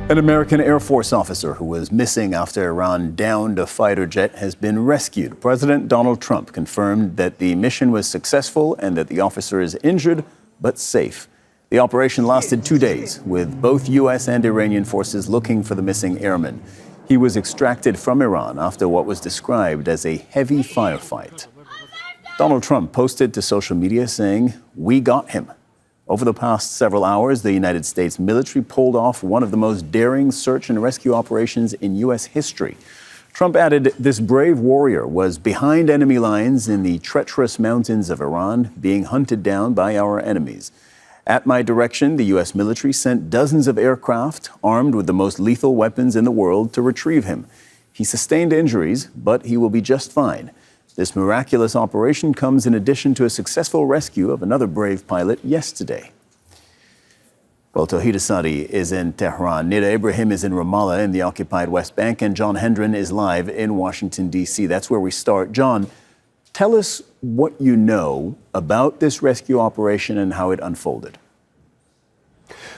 An American Air Force officer who was missing after Iran downed a fighter jet has been rescued. President Donald Trump confirmed that the mission was successful and that the officer is injured but safe. The operation lasted 2 days, with both U.S. and Iranian forces looking for the missing airman. He was extracted from Iran after what was described as a heavy firefight. Donald Trump posted to social media saying, "We got him." Over the past several hours, the United States military pulled off one of the most daring search and rescue operations in U.S. history. Trump added this brave warrior was behind enemy lines in the treacherous mountains of Iran, being hunted down by our enemies. At my direction, the U.S. military sent dozens of aircraft armed with the most lethal weapons in the world to retrieve him. He sustained injuries, but he will be just fine. This miraculous operation comes in addition to a successful rescue of another brave pilot yesterday. Well, Tawhid Asadi is in Tehran. Nida Ibrahim is in Ramallah in the occupied West Bank, and John Hendren is live in Washington, D.C. That's where we start. John, tell us what you know about this rescue operation and how it unfolded.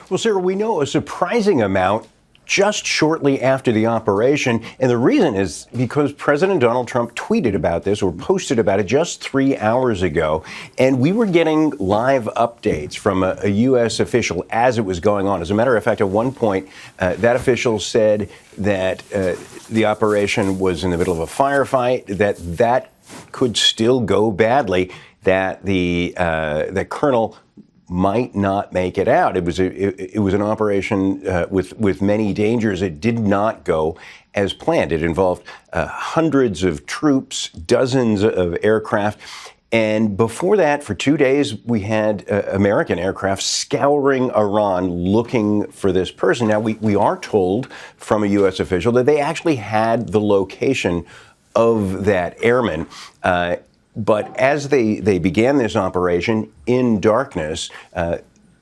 Well, Sarah, we know a surprising amount just shortly after the operation. And the reason is because President Donald Trump tweeted about this or posted about it just 3 hours ago. And we were getting live updates from a U.S. official as it was going on. As a matter of fact, at one point, that official said that the operation was in the middle of a firefight, that could still go badly, that that Colonel might not make it out. It was an operation with many dangers. It did not go as planned. It involved hundreds of troops, dozens of aircraft. And before that, for 2 days, we had American aircraft scouring Iran looking for this person. Now, we are told from a U.S. official that they actually had the location of that airman. But as they began this operation in darkness,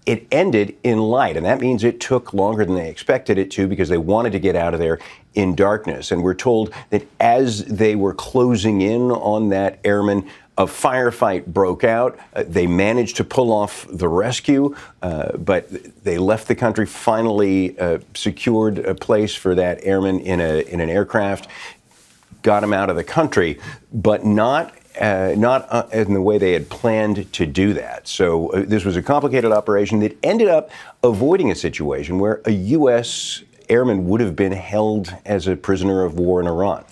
it ended in light. And that means it took longer than they expected it to because they wanted to get out of there in darkness. And we're told that as they were closing in on that airman, a firefight broke out. They managed to pull off the rescue, but they left the country, finally secured a place for that airman in an aircraft, got him out of the country, but not in the way they had planned to do that. So this was a complicated operation that ended up avoiding a situation where a U.S. airman would have been held as a prisoner of war in Iran.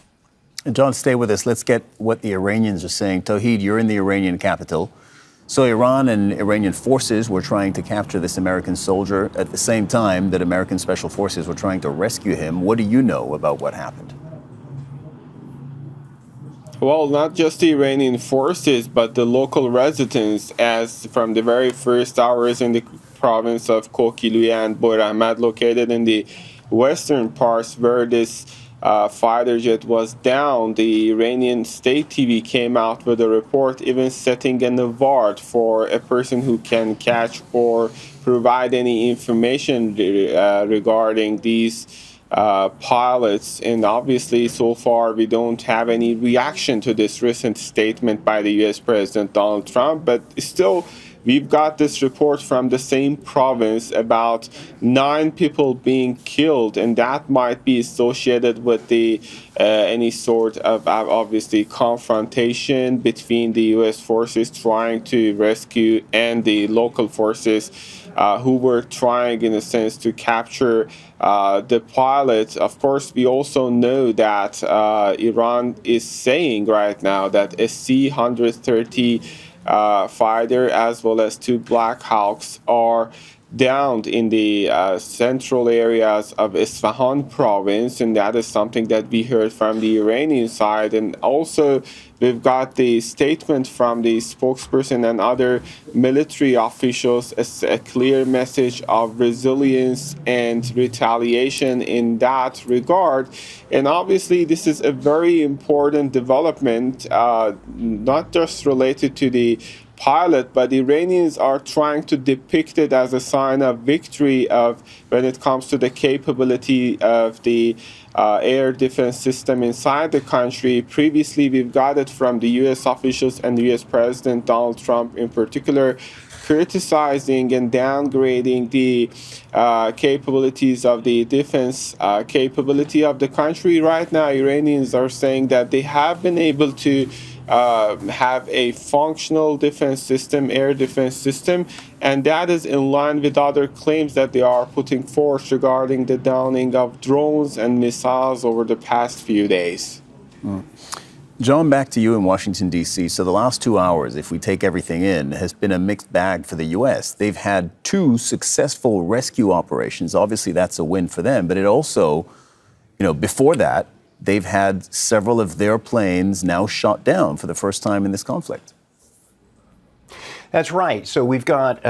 And John, stay with us. Let's get what the Iranians are saying. Tawhid, you're in the Iranian capital. So Iran and Iranian forces were trying to capture this American soldier at the same time that American special forces were trying to rescue him. What do you know about what happened? Well, not just the Iranian forces, but the local residents, as from the very first hours in the province of Kokiluya and Boyr located in the western parts where this fighter jet was down. The Iranian state TV came out with a report even setting an award for a person who can catch or provide any information regarding these pilots. And obviously, so far, we don't have any reaction to this recent statement by the U.S. President Donald Trump, but still, we've got this report from the same province about 9 people being killed, and that might be associated with the any sort of obviously confrontation between the U.S. forces trying to rescue and the local forces who were trying, in a sense, to capture the pilot. Of course, we also know that Iran is saying right now that a C-130 fighter as well as 2 Black Hawks are downed in the central areas of Isfahan province, and that is something that we heard from the Iranian side. And also we've got the statement from the spokesperson and other military officials, a clear message of resilience and retaliation in that regard. And obviously this is a very important development, not just related to the pilot, but the Iranians are trying to depict it as a sign of victory of when it comes to the capability of the air defense system inside the country. Previously, we've got it from the U.S. officials and the U.S. President Donald Trump in particular criticizing and downgrading the capabilities of the defense capability of the country. Right now, Iranians are saying that they have been able to have a functional defense system, air defense system, and that is in line with other claims that they are putting forth regarding the downing of drones and missiles over the past few days. John, back to you in Washington, D.C. So the last 2 hours, if we take everything in, has been a mixed bag for the U.S. They've had 2 successful rescue operations. Obviously, that's a win for them. But it also, before that, they've had several of their planes now shot down for the first time in this conflict. That's right. So we've got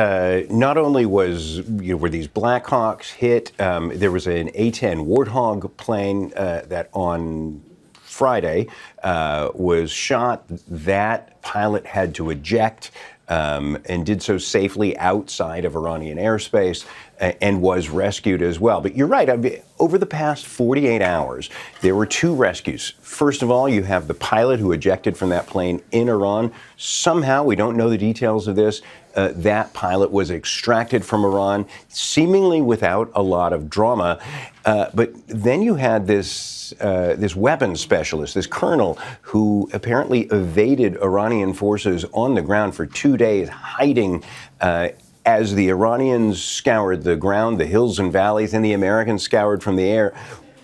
not only were these Black Hawks hit, there was an A-10 Warthog plane that on Friday was shot. That pilot had to eject and did so safely outside of Iranian airspace and was rescued as well. But you're right. I mean, over the past 48 hours, there were 2 rescues. First of all, you have the pilot who ejected from that plane in Iran. Somehow, we don't know the details of this, that pilot was extracted from Iran, seemingly without a lot of drama. But then you had this weapons specialist, this colonel, who apparently evaded Iranian forces on the ground for 2 days, hiding as the Iranians scoured the ground, the hills and valleys, and the Americans scoured from the air,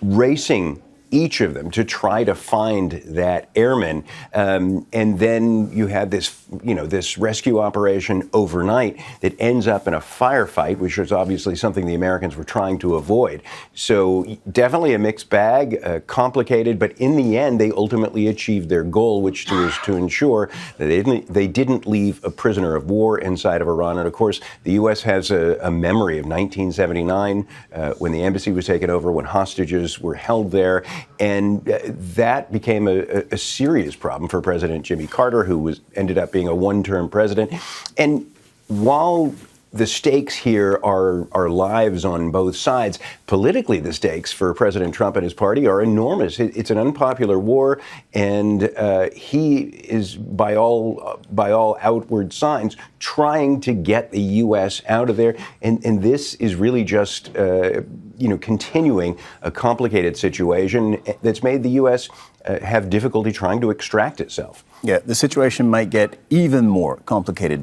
racing each of them to try to find that airman. And then you had this rescue operation overnight that ends up in a firefight, which was obviously something the Americans were trying to avoid. So definitely a mixed bag, complicated, but in the end, they ultimately achieved their goal, which was to ensure that they didn't leave a prisoner of war inside of Iran. And of course, the U.S. has a memory of 1979, when the embassy was taken over, when hostages were held there. And that became a serious problem for President Jimmy Carter, who ended up being a one-term president. And while the stakes here are lives on both sides, politically the stakes for President Trump and his party are enormous. It's an unpopular war, and he is, by all outward signs, trying to get the U.S. out of there. And this is really just continuing a complicated situation that's made the U.S. Have difficulty trying to extract itself. Yeah, the situation might get even more complicated.